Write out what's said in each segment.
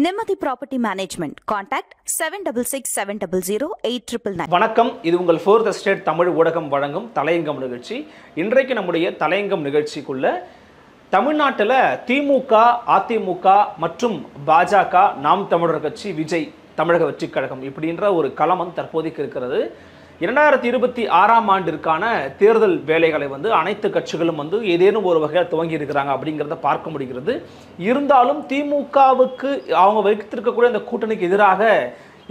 நிம்மதி property management. Contact 7667008999. வணக்கம், இது உங்கள் ஃபோர்த் எஸ்டேட் தமிழ் ஊடகம் வழங்கும் தலையங்கம் நிகழ்ச்சி. இன்றைக்கு நம்முடைய தலையங்கம் நிகழ்ச்சிக்குள்ள தமிழ்நாட்டில் திமுக, அதிமுக மற்றும் பாஜக, நாம் தமிழர் கட்சி, விஜய் தமிழக வெற்றிக் கழகம் இப்படின்ற ஒரு களம் தற்போதைக்கு இருக்கிறது. 2026ஆம் ஆண்டிற்கான தேர்தல் வேலைகளை அனைத்து கட்சிகளும் ஏதேனும் ஒரு வகையில் துவங்கி இருக்கிறாங்க அப்படிங்கிறத பார்க்க முடிகிறது. இருந்தாலும் திமுகவுக்கு அவங்க வைத்திருக்கக்கூடிய அந்த கூட்டணிக்கு எதிராக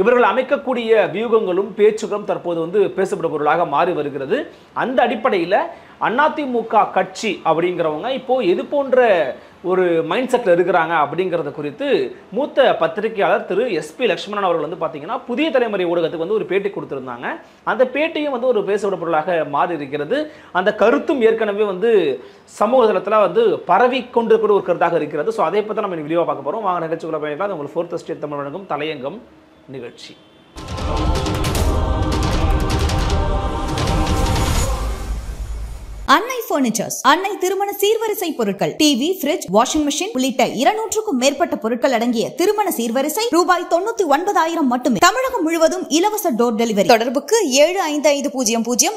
இவர்கள் அமைக்கக்கூடிய வியூகங்களும் பேச்சுகளும் தற்போது பேசப்படும் பொருளாக மாறி வருகிறது. அந்த அடிப்படையில் அதிமுக கட்சி அப்படிங்கிறவங்க இப்போ எது போன்ற ஒரு மைண்ட் செட்டில் இருக்கிறாங்க அப்படிங்கிறத குறித்து மூத்த பத்திரிகையாளர் திரு எஸ்பி லட்சுமணன் அவர்கள் பார்த்தீங்கன்னா புதிய தலைமுறை ஊடகத்துக்கு ஒரு பேட்டி கொடுத்திருந்தாங்க. அந்த பேட்டியும் ஒரு பேசப்படும் பொருளாக மாறி இருக்கிறது. அந்த கருத்தும் ஏற்கனவே சமூக தளத்தில் பரவி கொண்டிருக்கிற ஒரு கருத்தாக இருக்கிறது. ஸோ அதை பற்றி நம்ம வீடியோ பார்க்க போகிறோம். வாங்க நிகழ்ச்சிக்குள்ள பயணிக்கலாம். உங்களுக்கு ஃபோர்த் எஸ்டேட் தமிழ் வழங்கும் தலையங்கம் நிகழ்ச்சி. அன்னை பர்னிச்சர்ஸ், அன்னை திருமண சீர்வரிசை பொருட்கள், டிவி, ஃபிரிட்ஜ், வாஷிங் மெஷின் உள்ளிட்ட 200க்கும் மேற்பட்ட பொருட்கள் அடங்கிய திருமண சீர்வரிசை ரூபாய் 99,000 மட்டுமே. தமிழகம் முழுவதும் இலவச டோர் டெலிவரி. தொடர்புக்கு 7550014440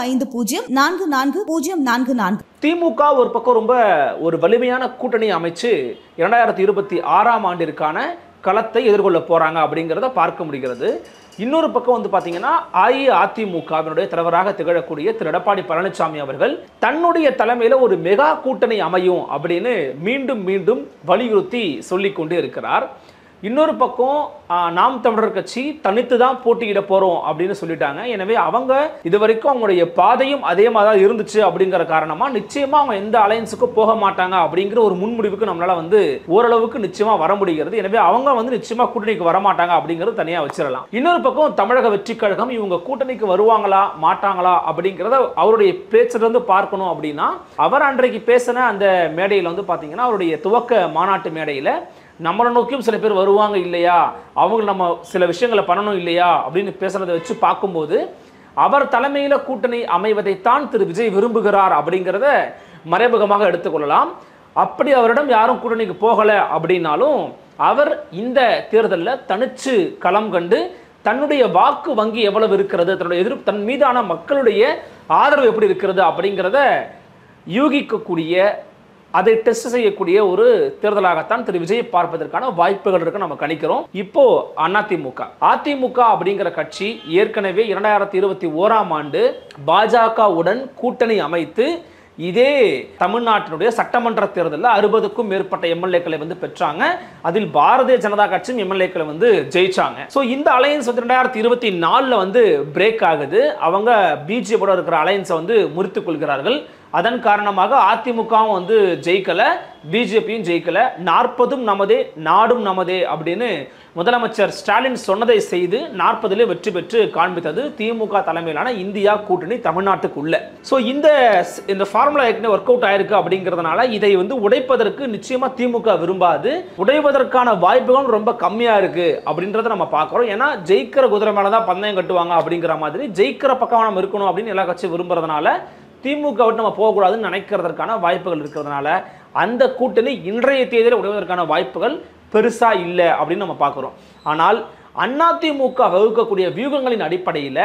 9345044044. திமுக ஒரு பக்கம் ரொம்ப ஒரு வலிமையான கூட்டணி அமைச்சு 2026ஆம் ஆண்டிற்கான களத்தை எதிர்கொள்ள போறாங்க அப்படிங்கிறத பார்க்க முடிகிறது. இன்னொரு பக்கம் பார்த்தீங்கன்னா அஇஅதிமுகவினுடைய தலைவராக திகழக்கூடிய திரு எடப்பாடி பழனிசாமி அவர்கள் தன்னுடைய தலைமையில ஒரு மெகா கூட்டணி அமையும் அப்படின்னு மீண்டும் மீண்டும் வலியுறுத்தி சொல்லிக் கொண்டே இருக்கிறார். இன்னொரு பக்கம் நாம் தமிழர் கட்சி தனித்து தான் போட்டியிட போறோம் அப்படின்னு சொல்லிட்டாங்க. எனவே அவங்க இதுவரைக்கும் அவங்களுடைய பாதையும் அதே மாதிரி தான் இருந்துச்சு அப்படிங்கிற காரணமா நிச்சயமா அவங்க எந்த அலையன்ஸுக்கும் போக மாட்டாங்க அப்படிங்கிற ஒரு முன்முடிவுக்கு நம்மளால ஓரளவுக்கு நிச்சயமா வர முடிகிறது. எனவே அவங்க நிச்சயமா கூட்டணிக்கு வர மாட்டாங்க அப்படிங்கிறது தனியா வச்சிடலாம். இன்னொரு பக்கம் தமிழக வெற்றிக் கழகம் இவங்க கூட்டணிக்கு வருவாங்களா மாட்டாங்களா அப்படிங்கிறத அவருடைய பேச்சிலிருந்து பார்க்கணும். அப்படின்னா அவர் அன்றைக்கு பேசின அந்த மேடையில் பாத்தீங்கன்னா அவருடைய துவக்க மாநாட்டு மேடையில நம்மளை நோக்கியும் சில பேர் வருவாங்க இல்லையா, அவங்க நம்ம சில விஷயங்களை பண்ணணும் இல்லையா அப்படின்னு பேசுறதை வச்சு பார்க்கும்போது அவர் தலைமையில கூட்டணி அமைவதைத்தான் திரு விஜய் விரும்புகிறார் அப்படிங்கிறத மறைமுகமாக எடுத்துக்கொள்ளலாம். அப்படி அவரிடம் யாரும் கூட்டணிக்கு போகல அப்படின்னாலும் அவர் இந்த தேர்தலில் தனிச்சு களம் கண்டு தன்னுடைய வாக்கு வங்கி எவ்வளவு இருக்கிறது, தன்னுடைய தன் மீதான மக்களுடைய ஆதரவு எப்படி இருக்கிறது அப்படிங்கிறத யூகிக்கக்கூடிய, அதை டெஸ்ட் செய்யக்கூடிய ஒரு தேர்தலாகத்தான் திரு விஜய் பார்ப்பதற்கான வாய்ப்புகள் இருக்கு நம்ம கணிக்கிறோம். இப்போ அதிமுக அப்படிங்கிற கட்சி ஏற்கனவே 2021ஆம் ஆண்டு பாஜகவுடன் கூட்டணி அமைத்து இதே தமிழ்நாட்டினுடைய சட்டமன்ற தேர்தலில் 60க்கும் மேற்பட்ட எம்எல்ஏக்களை பெற்றாங்க. அதில் பாரதிய ஜனதா கட்சியும் எம்எல்ஏக்களை ஜெயிச்சாங்க. ஸோ இந்த அலையன்ஸ் 2024ல் பிரேக் ஆகுது. அவங்க பிஜேபியோட இருக்கிற அலையன்ஸை முறித்துக் கொள்கிறார்கள். அதன் காரணமாக அதிமுகவும் ஜெயிக்கல, பிஜேபியும் ஜெயிக்கல. 40ம் நமதே நாடும் நமதே அப்படின்னு முதலமைச்சர் ஸ்டாலின் சொன்னதை செய்து 40லே வெற்றி பெற்று காண்பித்தது திமுக தலைமையிலான இந்தியா கூட்டணி தமிழ்நாட்டுக்குள்ள. ஸோ இந்த ஃபார்முலா ஏற்கனவே ஒர்க் அவுட் ஆயிருக்கு அப்படிங்கிறதுனால இதை உடைப்பதற்கு நிச்சயமா திமுக விரும்பாது. உடைவதற்கான வாய்ப்புகள் ரொம்ப கம்மியா இருக்கு அப்படின்றத நம்ம பார்க்கிறோம். ஏன்னா ஜெயிக்கிற குதிரை மேலதான் பந்தயம் கட்டுவாங்க அப்படிங்கிற மாதிரி ஜெயிக்கிற பக்கம் நம்ம இருக்கணும் அப்படின்னு எல்லா கட்சியும் விரும்புறதுனால திமுக விட்டு நம்ம போகக்கூடாதுன்னு நினைக்கிறதற்கான வாய்ப்புகள் இருக்கிறதுனால அந்த கூட்டணி இன்றைய தேதியில் உடைவதற்கான வாய்ப்புகள் பெருசா இல்லை அப்படின்னு நம்ம பார்க்கிறோம். ஆனால் அதிமுக வகுக்கக்கூடிய வியூகங்களின் அடிப்படையில்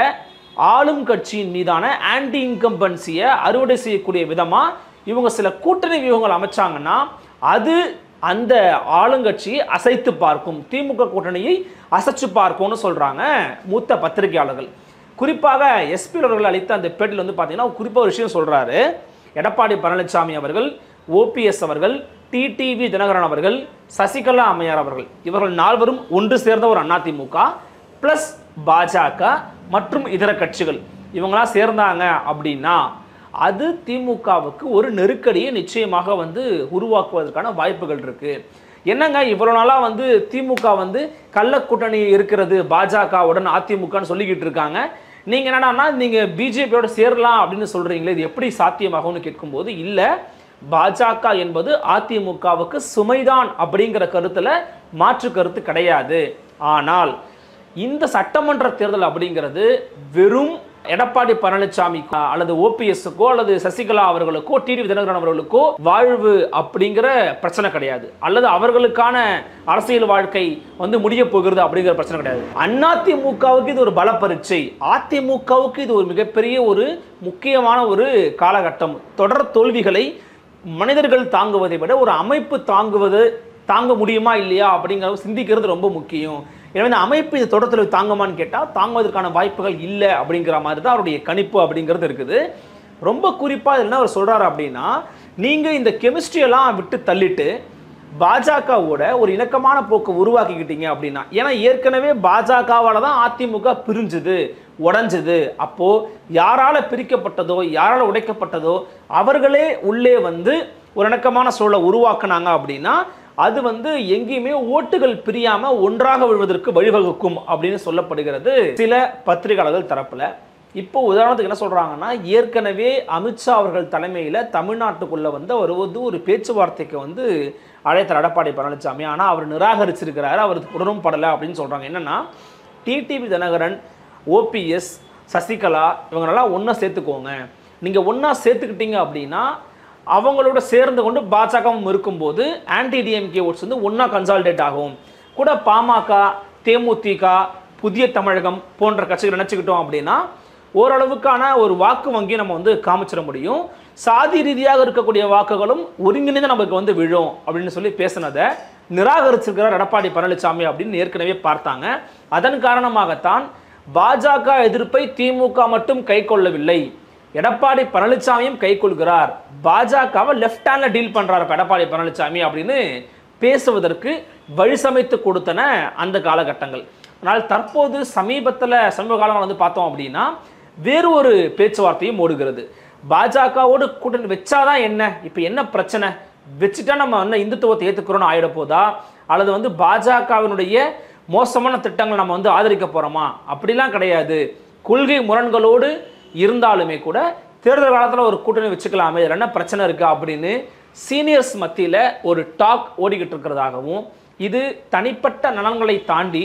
ஆளும் கட்சியின் மீதான ஆன்டி இன்கம்பன்சியை அறுவடை செய்யக்கூடிய விதமா இவங்க சில கூட்டணி வியூகங்கள் அமைச்சாங்கன்னா அது அந்த ஆளுங்கட்சியை அசைத்து பார்க்கும், திமுக கூட்டணியை அசைச்சு பார்க்கும்னு சொல்றாங்க மூத்த பத்திரிகையாளர்கள். குறிப்பாக எஸ்பி அவர்கள் அளித்த அந்த பேட்டில் பார்த்தீங்கன்னா குறிப்பாக ஒரு விஷயம் சொல்றாரு. எடப்பாடி பழனிசாமி அவர்கள், ஓபிஎஸ் அவர்கள், டிடிவி தினகரன் அவர்கள், சசிகலா அம்மையார் அவர்கள் இவர்கள் 4வரும் ஒன்று சேர்ந்த ஒரு அதிமுக பிளஸ் பாஜக மற்றும் இதர கட்சிகள் இவங்களாம் சேர்ந்தாங்க அப்படின்னா அது திமுகவுக்கு ஒரு நெருக்கடியை நிச்சயமாக உருவாக்குவதற்கான வாய்ப்புகள் இருக்கு. என்னங்க இவ்வளவு நாளா திமுக கள்ள கூட்டணி இருக்கிறது பாஜகவுடன் அதிமுகன்னு சொல்லிக்கிட்டு இருக்காங்க, நீங்க என்னன்னா நீங்க பிஜேபியோட சேரலாம் அப்படின்னு சொல்றீங்களே, இது எப்படி சாத்தியமாகும்னு கேட்கும்போது இல்ல, பாஜக என்பது அதிமுகவுக்கு சுமைதான் அப்படிங்கிற கருத்துல மாற்று கருத்து கிடையாது. ஆனால் இந்த சட்டமன்ற தேர்தல் அப்படிங்கிறது வெறும் எடப்பாடி பழனிசாமிக்கோ அல்லது ஓபிஎஸ்க்கோ அல்லது சசிகலா அவர்களுக்கோ டிடிவி தினகரன் அவர்களுக்கோ வாழ்வு அப்படிங்கிற பிரச்சனை கிடையாது, அல்லது அவர்களுக்கான அரசியல் வாழ்க்கை வந்து முடிய போகிறது அப்படிங்கிற பிரச்சனை கிடையாது. அதிமுகவுக்கு இது ஒரு பல பரீட்சை, அதிமுகவுக்கு இது ஒரு மிகப்பெரிய ஒரு முக்கியமான ஒரு காலகட்டம். தொடர் தோல்விகளை மனிதர்கள் தாங்குவதை விட ஒரு அமைப்பு தாங்க முடியுமா இல்லையா அப்படிங்கிறத சிந்திக்கிறது ரொம்ப முக்கியம். எனவே இந்த அமைப்பு இந்த தொடர்தோல்வி தாங்குமான்னு கேட்டால் தாங்குவதற்கான வாய்ப்புகள் இல்லை அப்படிங்கிற மாதிரி தான் அவருடைய கணிப்பு அப்படிங்கிறது இருக்குது. ரொம்ப குறிப்பாக என்ன அவர் சொல்றாரு அப்படின்னா, நீங்க இந்த கெமிஸ்ட்ரியெல்லாம் விட்டு தள்ளிட்டு பாஜகவோட ஒரு இணக்கமான போக்கு உருவாக்கிக்கிட்டீங்க அப்படின்னா, ஏன்னா ஏற்கனவே பாஜகவால தான் அதிமுக பிரிஞ்சுது உடைஞ்சது. அப்போ யாரால பிரிக்கப்பட்டதோ யாரால உடைக்கப்பட்டதோ அவர்களே உள்ளே வந்து ஒரு இணக்கமான சூழலை உருவாக்குனாங்க அப்படின்னா அது வந்து எங்கேயுமே ஓட்டுகள் பிரியாம ஒன்றாக விழுவதற்கு வழிவகுக்கும் அப்படின்னு சொல்லப்படுகிறது சில பத்திரிகையாளர்கள் தரப்புல. இப்போ உதாரணத்துக்கு என்ன சொல்றாங்கன்னா, ஏற்கனவே அமித்ஷா அவர்கள் தலைமையில் தமிழ்நாட்டுக்குள்ள வந்து அவர் வந்து ஒரு பேச்சுவார்த்தைக்கு வந்து அழைத்தார் எடப்பாடி பழனிசாமி. ஆனால் அவர் நிராகரிச்சிருக்கிறாரு, அவருக்கு உடனும் படலை அப்படின்னு சொல்றாங்க. என்னன்னா, டிடிவி தினகரன், ஓபிஎஸ், சசிகலா இவங்களெல்லாம் ஒன்றா சேர்த்துக்கோங்க. நீங்கள் ஒன்றா சேர்த்துக்கிட்டீங்க அப்படின்னா அவங்களோட சேர்ந்து கொண்டு பாஜகவும் இருக்கும்போது ஆன்டி டிஎம்கே ஓட்ஸ் வந்து ஒன்றா கன்சால்டேட் ஆகும். கூட பாமக, தேமுதிக, புதிய தமிழகம் போன்ற கட்சிகள் நினச்சிக்கிட்டோம் அப்படின்னா ஓரளவுக்கான ஒரு வாக்கு வங்கி நம்ம வந்து காமிச்சிட முடியும். சாதி ரீதியாக இருக்கக்கூடிய வாக்குகளும் ஒருங்கிணைந்து நமக்கு வந்து விழும் அப்படின்னு சொல்லி பேசினதை நிராகரிச்சிருக்கிறார் எடப்பாடி பழனிசாமி அப்படின்னு ஏற்கனவே பார்த்தாங்க. அதன் காரணமாகத்தான் பாஜக எதிர்ப்பை திமுக மட்டும் கை கொள்ளவில்லை, எடப்பாடி பழனிசாமியும் கை கொள்கிறார், பாஜகவை லெஃப்ட் ஹேண்ட்ல டீல் பண்றாரு எடப்பாடி பழனிசாமி அப்படின்னு பேசுவதற்கு வழி சமைத்து கொடுத்தன அந்த காலகட்டங்கள். ஆனால் தற்போது சமீப காலம் வந்து பார்த்தோம் அப்படின்னா வேறு ஒரு பேச்சுவார்த்தையும் ஓடுகிறது. பாஜகவோடு கூட்டணி வச்சாதான் என்ன, இப்போ என்ன பிரச்சனை, வச்சுட்டா நம்ம வந்து இந்துத்துவத்தை ஏற்றுக்கிறோன்னு ஆயிட போதா, அல்லது வந்து பாஜகவினுடைய மோசமான திட்டங்கள் நம்ம வந்து ஆதரிக்க போறோமா, அப்படிலாம் கிடையாது. கொள்கை முரண்களோடு இருந்தாலுமே கூட தேர்தல் காலத்தில் ஒரு கூட்டணி வச்சுக்கலாமே, இதில் என்ன பிரச்சனை இருக்கு அப்படின்னு சீனியர்ஸ் மத்தியில் ஒரு டாக் ஓடிக்கிட்டு இருக்கிறதாகவும், இது தனிப்பட்ட நலன்களை தாண்டி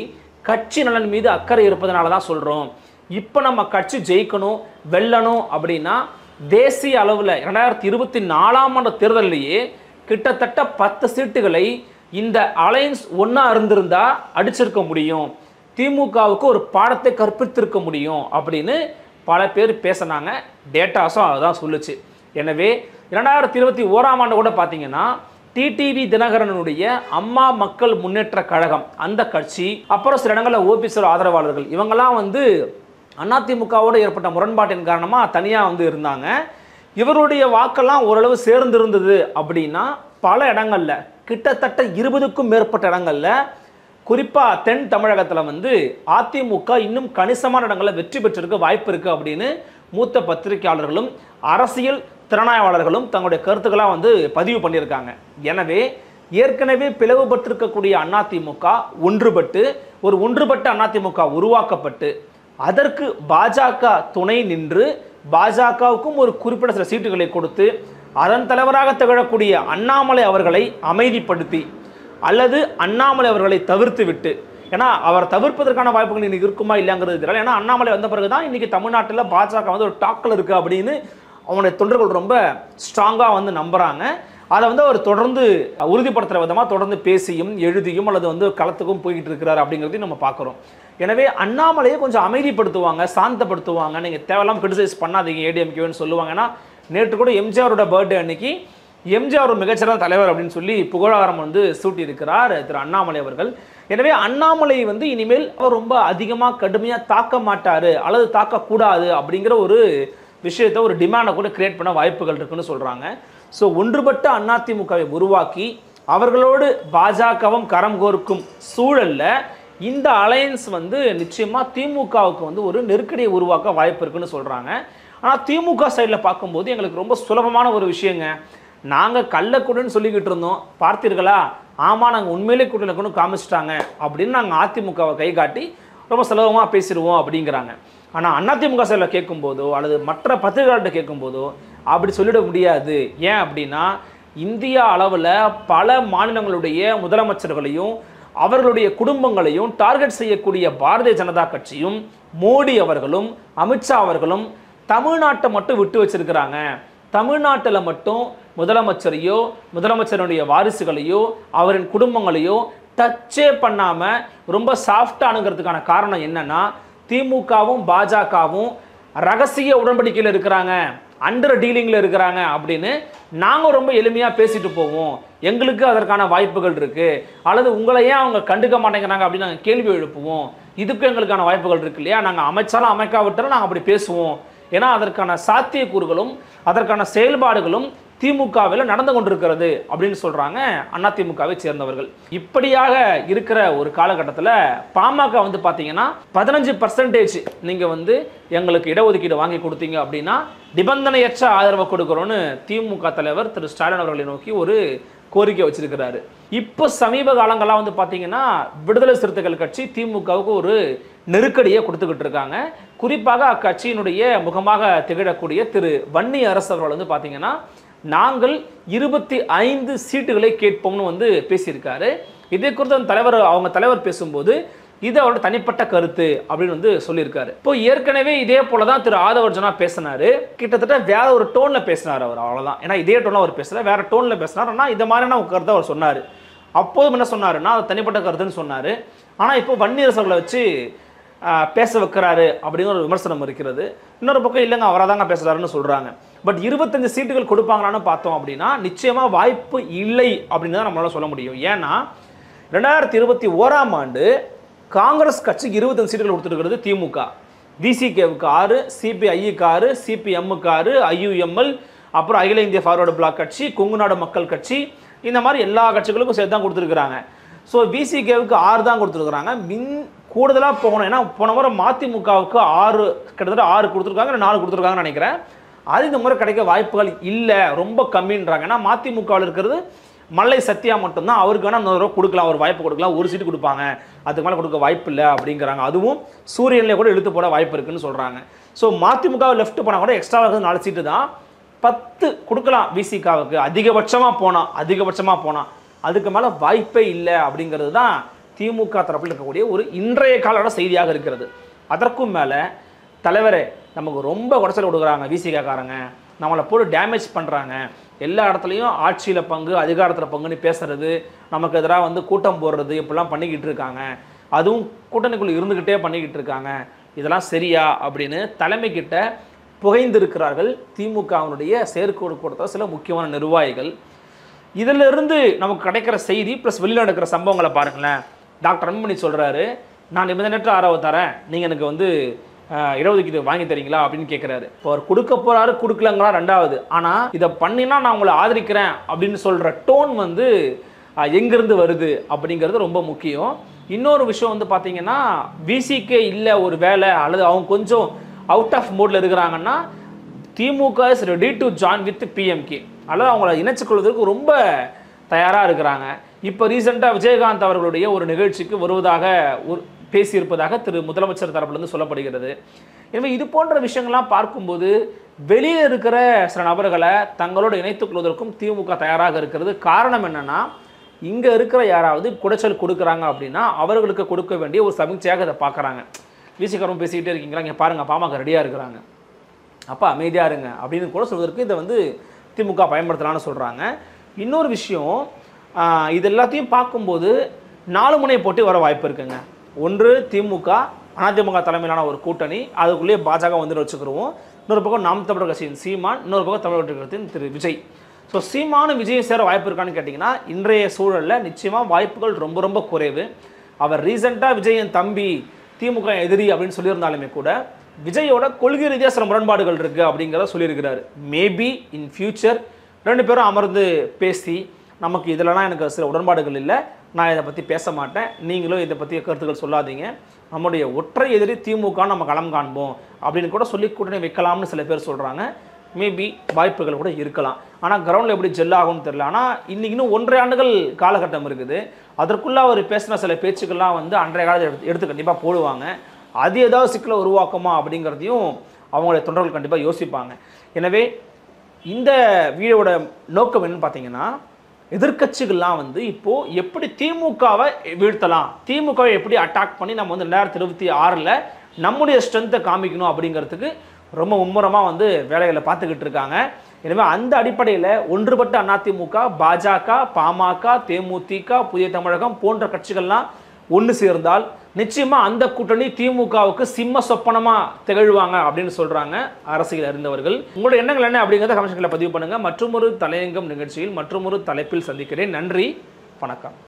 கட்சி நலன் மீது அக்கறை இருப்பதனால தான் சொல்கிறோம். இப்போ நம்ம கட்சி ஜெயிக்கணும் வெல்லணும் அப்படின்னா தேசிய அளவில் 2024ஆம் ஆண்டு தேர்தலிலேயே கிட்டத்தட்ட 10 சீட்டுகளை இந்த அலையன்ஸ் ஒன்றா இருந்திருந்தா அடிச்சிருக்க முடியும், திமுகவுக்கு ஒரு பாடத்தை கற்பித்திருக்க முடியும் அப்படின்னு பல பேர் பேசினாங்க. டேட்டாஸும் அதுதான் சொல்லுச்சு. எனவே 2021ஆம் ஆண்டு கூட பார்த்தீங்கன்னா டிடிவி தினகரனுடைய அம்மா மக்கள் முன்னேற்ற கழகம் அந்த கட்சி, அப்புறம் சில இடங்களில் ஓபிஎஸ் ஆதரவாளர்கள் இவங்கெல்லாம் வந்து அதிமுகவோடு ஏற்பட்ட முரண்பாட்டின் காரணமாக தனியாக வந்து இருந்தாங்க. இவருடைய வாக்கெல்லாம் ஓரளவு சேர்ந்து இருந்தது அப்படின்னா பல இடங்கள்ல கிட்டத்தட்ட 20க்கும் மேற்பட்ட இடங்கள்ல குறிப்பாக தென் தமிழகத்தில் வந்து அதிமுக இன்னும் கணிசமான இடங்களில் வெற்றி பெற்றிருக்க வாய்ப்பு இருக்குது அப்படின்னு மூத்த பத்திரிகையாளர்களும் அரசியல் திறனாய்வாளர்களும் தங்களுடைய கருத்துக்களாக வந்து பதிவு பண்ணியிருக்காங்க. எனவே ஏற்கனவே பிளவுபட்டிருக்கக்கூடிய அதிமுக ஒன்றுபட்டு ஒரு ஒன்றுபட்ட அதிமுக உருவாக்கப்பட்டு அதற்கு பாஜக துணை நின்று பாஜகவுக்கும் ஒரு குறிப்பிட்ட சில சீட்டுகளை கொடுத்து அதன் தலைவராக திகழக்கூடிய அண்ணாமலை அவர்களை அமைதிப்படுத்தி அல்லது அண்ணாமலை அவர்களை தவிர்த்து விட்டு, ஏன்னா அவர் தவிர்ப்பதற்கான வாய்ப்புகள் இன்னைக்கு இருக்குமா இல்லைங்கிறது தெரியல. ஏன்னா அண்ணாமலை வந்த பிறகுதான் இன்னைக்கு தமிழ்நாட்டில் பாஜக வந்து ஒரு டாக்கில் இருக்கு அப்படின்னு அவனுடைய தொண்டர்கள் ரொம்ப ஸ்ட்ராங்காக வந்து நம்புறாங்க. அதை வந்து அவர் தொடர்ந்து உறுதிப்படுத்துகிற விதமாக தொடர்ந்து பேசியும் எழுதியும் அல்லது வந்து களத்துக்கும் போய்கிட்டு இருக்கிறார் அப்படிங்கிறதையும் நம்ம பார்க்குறோம். எனவே அண்ணாமலையை கொஞ்சம் அமைதிப்படுத்துவாங்க, சாந்தப்படுத்துவாங்க, நீங்கள் தேவையில்லாமல் கிரிட்டிசைஸ் பண்ணாதீங்க ஏடிஎம்கேன்னு சொல்லுவாங்க. ஏன்னா நேற்று கூட எம்ஜிஆரோட பர்த்டே அன்னைக்கு எம்ஜிஆர் ஒரு மிகச்சிறந்த தலைவர் அப்படின்னு சொல்லி புகழாரம் வந்து சூட்டி இருக்கிறார் திரு அண்ணாமலை அவர்கள். எனவே அண்ணாமலை வந்து இனிமேல் அவர் ரொம்ப அதிகமாக கடுமையாக தாக்க மாட்டார் அல்லது தாக்கக்கூடாது அப்படிங்கிற ஒரு விஷயத்தை ஒரு டிமாண்டை கூட கிரியேட் பண்ண வாய்ப்புகள் இருக்குன்னு சொல்கிறாங்க. ஸோ ஒன்றுபட்ட அதிமுகவை உருவாக்கி அவர்களோடு பாஜகவும் கரம் கோர்க்கும் சூழல்ல இந்த அலையன்ஸ் வந்து நிச்சயமாக திமுகவுக்கு வந்து ஒரு நெருக்கடியை உருவாக்க வாய்ப்பு இருக்குன்னு சொல்கிறாங்க. ஆனால் திமுக சைடில் பார்க்கும்போது எங்களுக்கு ரொம்ப சுலபமான ஒரு விஷயங்க, நாங்கள் கள்ளக்கூடன்னு சொல்லிக்கிட்டு இருந்தோம், பார்த்தீர்களா, ஆமாம் நாங்கள் உண்மையிலே கூட்டணி கொண்டு காமிச்சிட்டாங்க அப்படின்னு நாங்கள் அதிமுகவை கை காட்டி ரொம்ப சுலபமாக பேசிடுவோம் அப்படிங்கிறாங்க. ஆனால் அதிமுக சைடில் கேட்கும்போதோ அல்லது மற்ற பத்திரிகையாளர்கிட்ட கேட்கும்போதோ அப்படி சொல்லிட முடியாது. ஏன் அப்படின்னா இந்தியா அளவில் பல மாநிலங்களுடைய முதலமைச்சர்களையும் அவர்களுடைய குடும்பங்களையும் டார்கெட் செய்யக்கூடிய பாரதிய ஜனதா கட்சியும் மோடி அவர்களும் அமித்ஷா அவர்களும் தமிழ்நாட்டை மட்டும் விட்டு வச்சிருக்கிறாங்க. தமிழ்நாட்டில் மட்டும் முதலமைச்சரையோ முதலமைச்சருடைய வாரிசுகளையோ அவரின் குடும்பங்களையோ டச்சே பண்ணாமல் ரொம்ப சாஃப்டாக அணுகிறதுக்கான காரணம் என்னன்னா, திமுகவும் பாஜகவும் ரகசிய உடன்படிக்கையில் இருக்கிறாங்க, அண்டர் டீலிங்கில் இருக்கிறாங்க அப்படின்னு நாங்கள் ரொம்ப எளிமையாக பேசிட்டு போவோம். எங்களுக்கு அதற்கான வாய்ப்புகள் இருக்குது, அல்லது உங்களை ஏன் அவங்க கண்டுக்க மாட்டேங்கிறாங்க அப்படின்னு நாங்கள் கேள்வி எழுப்புவோம். இதுக்கும் எங்களுக்கான வாய்ப்புகள் இருக்கு இல்லையா, நாங்கள் அமைச்சாலும் அமைக்காவிட்டாலும் நாங்கள் அப்படி பேசுவோம். ஏன்னா அதற்கான சாத்தியக்கூறுகளும் அதற்கான செயல்பாடுகளும் திமுகவில் நடந்து கொண்டிருக்கிறது அப்படின்னு சொல்றாங்க அதிமுகவை சேர்ந்தவர்கள். இப்படியாக இருக்கிற ஒரு காலகட்டத்தில் பாமக வந்து பார்த்தீங்கன்னா 15% நீங்க வந்து எங்களுக்கு இடஒதுக்கீடு வாங்கி கொடுத்தீங்க அப்படின்னா நிபந்தனையற்ற ஆதரவை கொடுக்கிறோன்னு திமுக தலைவர் திரு ஸ்டாலின் அவர்களை நோக்கி ஒரு கோரிக்கை வச்சிருக்கிறாரு. இப்போ சமீப காலங்களாக வந்து பார்த்தீங்கன்னா விடுதலை சிறுத்தைகள் கட்சி திமுகவுக்கு ஒரு நெருக்கடியை கொடுத்துக்கிட்டு இருக்காங்க. குறிப்பாக அக்கட்சியினுடைய முகமாக திகழக்கூடிய திரு வன்னி அரசு அவர்கள் வந்து பார்த்தீங்கன்னா நாங்கள் 25 சீட்டுகளை கேட்போம்னு வந்து பேசியிருக்காரு. இதை குறித்து அவங்க தலைவர் பேசும்போது இது அவரோட தனிப்பட்ட கருத்து அப்படின்னு வந்து சொல்லியிருக்காரு. இப்போ ஏற்கனவே இதே போல தான் திரு ஆதவர்ஜனா பேசினாரு, கிட்டத்தட்ட வேற ஒரு டோன்ல பேசினார் அவர், அவ்வளவுதான். ஏன்னா இதே டோன்ல அவர் பேசல, வேற டோன்ல பேசினார். ஆனால் இந்த மாதிரியான கருத்தை அவர் சொன்னார். அப்போதும் என்ன சொன்னாருன்னா அது தனிப்பட்ட கருத்துன்னு சொன்னார். ஆனால் இப்போ வன்னியரசர்களை வச்சு பேச வைக்கிறாரு அப்படிங்கிற ஒரு விமர்சனம் இருக்கிறது. இன்னொரு பக்கம் இல்லைங்க அவராதாங்க பேசுறாருன்னு சொல்றாங்க. பட் 25 சீட்டுகள் கொடுப்பாங்களான்னு பார்த்தோம் அப்படின்னா நிச்சயமா வாய்ப்பு இல்லை அப்படின்னு தான் நம்மளால சொல்ல முடியும். ஏன்னா 2021ஆம் ஆண்டு காங்கிரஸ் கட்சிக்கு 25 சீட்டுகள் கொடுத்துருக்கிறது திமுக. விசிகேவுக்கு 6, சிபிஐக்கு 6, சிபிஎம்முக்கு 6, ஐயுஎம்எல், அப்புறம் அகில இந்திய ஃபார்வர்டு பிளாக் கட்சி, கொங்குநாடு மக்கள் கட்சி, இந்த மாதிரி எல்லா கட்சிகளுக்கும் சேர்த்து தான் கொடுத்துருக்குறாங்க. ஸோ விசிகேவுக்கு 6 தான் கொடுத்துருக்குறாங்க. கூடுதலாக போகணும். ஏன்னா போன முறை மதிமுகவுக்கு 6 கிட்டத்தட்ட 6 கொடுத்துருக்காங்க, 4 கொடுத்துருக்காங்கன்னு நினைக்கிறேன். அது இந்த முறை கிடைக்க வாய்ப்புகள் இல்லை, ரொம்ப கம்மின்றாங்க. ஏன்னா மதிமுகவில் இருக்கிறது மல்லை சத்யா மட்டும்தான், அவருக்கு வேணால் இன்னொரு கொடுக்கலாம், ஒரு வாய்ப்பு கொடுக்கலாம், ஒரு சீட்டு கொடுப்பாங்க, அதுக்கு மேலே கொடுக்க வாய்ப்பு இல்லை அப்படிங்கிறாங்க. அதுவும் சூரியனிலே கூட இழுத்து போட வாய்ப்பு இருக்குன்னு சொல்கிறாங்க. ஸோ மதிமுகவை லெஃப்ட் போனால் கூட எக்ஸ்ட்ரா 4 சீட்டு தான், 10 கொடுக்கலாம் விசிகாவுக்கு அதிகபட்சமாக போனால், அதுக்கு மேலே வாய்ப்பே இல்லை அப்படிங்கிறது தான் திமுக தரப்பில் இருக்கக்கூடிய ஒரு இன்றைய காலோட செய்தியாக இருக்கிறது. அதற்கும் மேலே தலைவரே நமக்கு ரொம்ப குறைச்சல் கொடுக்குறாங்க விசிகாக்காரங்க, நம்மளை போட்டு டேமேஜ் பண்ணுறாங்க, எல்லா இடத்துலையும் ஆட்சியில் பங்கு அதிகாரத்தில் பங்குன்னு பேசுறது, நமக்கு எதிராக வந்து கூட்டம் போடுறது, இப்படிலாம் பண்ணிக்கிட்டு இருக்காங்க, அதுவும் கூட்டணிக்குள்ளே இருந்துக்கிட்டே பண்ணிக்கிட்டு இருக்காங்க, இதெல்லாம் சரியா அப்படின்னு தலைமைக்கிட்ட புகைந்திருக்கிறார்கள் திமுகவினுடைய செயற்கூடு கொடுத்த சில முக்கியமான நிர்வாகிகள். இதிலிருந்து நமக்கு கிடைக்கிற செய்தி ப்ளஸ் வெளியில் நடக்கிற சம்பவங்களை பாருங்களேன். டாக்டர் அன்புமணி சொல்கிறாரு, நான் நிபந்தனையற்ற ஆதரவு தரேன், நீங்கள் எனக்கு வந்து இடஒதுக்கீடு வாங்கி தரீங்களா அப்படின்னு கேட்குறாரு. இப்போ அவர் கொடுக்க போகிறாரு, கொடுக்கலங்களா ரெண்டாவது. ஆனால் இதை பண்ணினா நான் உங்களை ஆதரிக்கிறேன் அப்படின்னு சொல்கிற டோன் வந்து எங்கேருந்து வருது அப்படிங்கிறது ரொம்ப முக்கியம். இன்னொரு விஷயம் வந்து பார்த்தீங்கன்னா விசிகே இல்லை ஒரு வேலை, அல்லது அவங்க கொஞ்சம் அவுட் ஆஃப் மோடில் இருக்கிறாங்கன்னா DMK is ready to join with PMK, அல்லது அவங்கள இணைச்சிக்கொள்வதற்கு ரொம்ப தயாராக இருக்கிறாங்க. இப்போ ரீசெண்டாக விஜயகாந்த் அவர்களுடைய ஒரு நிகழ்ச்சிக்கு வருவதாக பேசியிருப்பதாக திரு முதலமைச்சர் தரப்பிலிருந்து சொல்லப்படுகிறது. எனவே இது போன்ற விஷயங்கள்லாம் பார்க்கும்போது வெளியே இருக்கிற சில நபர்களை தங்களோடு இணைத்துக் கொள்வதற்கும் திமுக தயாராக இருக்கிறது. காரணம் என்னன்னா, இங்கே இருக்கிற யாராவது குடைச்சல் கொடுக்குறாங்க அப்படின்னா அவர்களுக்கு கொடுக்க வேண்டிய ஒரு சமீட்சையாக இதை பார்க்குறாங்க. விசிகாரம் பேசிக்கிட்டே இருக்கீங்களா, இங்கே பாருங்கள் பாமக ரெடியாக இருக்கிறாங்க, அப்போ அமைதியாக இருங்க அப்படின்னு கூட சொல்வதற்கு இதை வந்து திமுக பயன்படுத்தலான்னு சொல்கிறாங்க. இன்னொரு விஷயம், இது எல்லாத்தையும் பார்க்கும்போது 4 முனை போட்டி வர வாய்ப்பு இருக்குங்க. ஒன்று திமுக அதிமுக தலைமையிலான ஒரு கூட்டணி, அதுக்குள்ளேயே பாஜக வந்து வச்சுக்கிடுவோம். இன்னொரு பக்கம் நாம் தமிழர் கட்சியின் சீமான், இன்னொரு பக்கம் தமிழக கட்சியின் திரு விஜய். ஸோ சீமானும் விஜயும் சேர வாய்ப்பு இருக்கான்னு கேட்டிங்கன்னா இன்றைய சூழலில் நிச்சயமாக வாய்ப்புகள் ரொம்ப ரொம்ப குறைவு. அவர் ரீசெண்டாக விஜயின் தம்பி திமுக எதிரி அப்படின்னு சொல்லியிருந்தாலுமே கூட விஜயோட கொள்கை ரீதியாக சில முரண்பாடுகள் இருக்குது அப்படிங்கிறத சொல்லியிருக்கிறாரு. மேபி இன் ஃபியூச்சர் 2 பேரும் அமர்ந்து பேசி நமக்கு இதிலலாம் எனக்கு சில உடன்பாடுகள் இல்லை, நான் இதை பற்றி பேச மாட்டேன், நீங்களும் இதை பற்றி கருத்துக்கள் சொல்லாதீங்க, நம்முடைய ஒற்றை எதிரி திமுக நம்ம களம் காண்போம் அப்படின்னு கூட சொல்லி கூட்டணி வைக்கலாம்னு சில பேர் சொல்கிறாங்க. மேபி வாய்ப்புகள் கூட இருக்கலாம். ஆனால் கிரவுண்டில் எப்படி ஜெல் ஆகும்னு தெரியல. ஆனால் இன்னும் 1.5 ஆண்டுகள் காலகட்டம் இருக்குது. அதற்குள்ளே அவர் பேசின சில பேச்சுக்கள்லாம் வந்து அன்றைய காலத்தை எடுத்து கண்டிப்பாக போடுவாங்க. அது ஏதாவது சிக்கலை உருவாக்குமா அப்படிங்கிறதையும் அவங்களுடைய தொண்டர்கள் கண்டிப்பாக யோசிப்பாங்க. எனவே இந்த வீடியோட நோக்கம் என்னன்னு பார்த்தீங்கன்னா, எதிர்க்கட்சிகள்லாம் வந்து இப்போது எப்படி திமுகவை வீழ்த்தலாம், திமுகவை எப்படி அட்டாக் பண்ணி நம்ம வந்து 2026 நம்முடைய ஸ்ட்ரென்த்தை காமிக்கணும் அப்படிங்கிறதுக்கு ரொம்ப மும்முரமாக வந்து வேலைகளை பார்த்துக்கிட்டு இருக்காங்க. எனவே அந்த அடிப்படையில் ஒன்றுபட்ட அதிமுக, பாஜக, பாமக, தேமுதிக, புதிய தமிழகம் போன்ற கட்சிகள்லாம் ஒன்று சேர்ந்தால் நிச்சயமாக அந்த கூட்டணி திமுகவுக்கு சிம்ம சொப்பனமாக திகழ்வாங்க அப்படின்னு சொல்கிறாங்க அரசியல் அறிந்தவர்கள். உங்களோட எண்ணங்கள் என்ன அப்படிங்கிறத கமெண்ட்ஸ்களில் பதிவு பண்ணுங்கள். மற்றொரு தலையங்கம் நிகழ்ச்சியில் மற்றொரு தலைப்பில் சந்திக்கிறேன். நன்றி, வணக்கம்.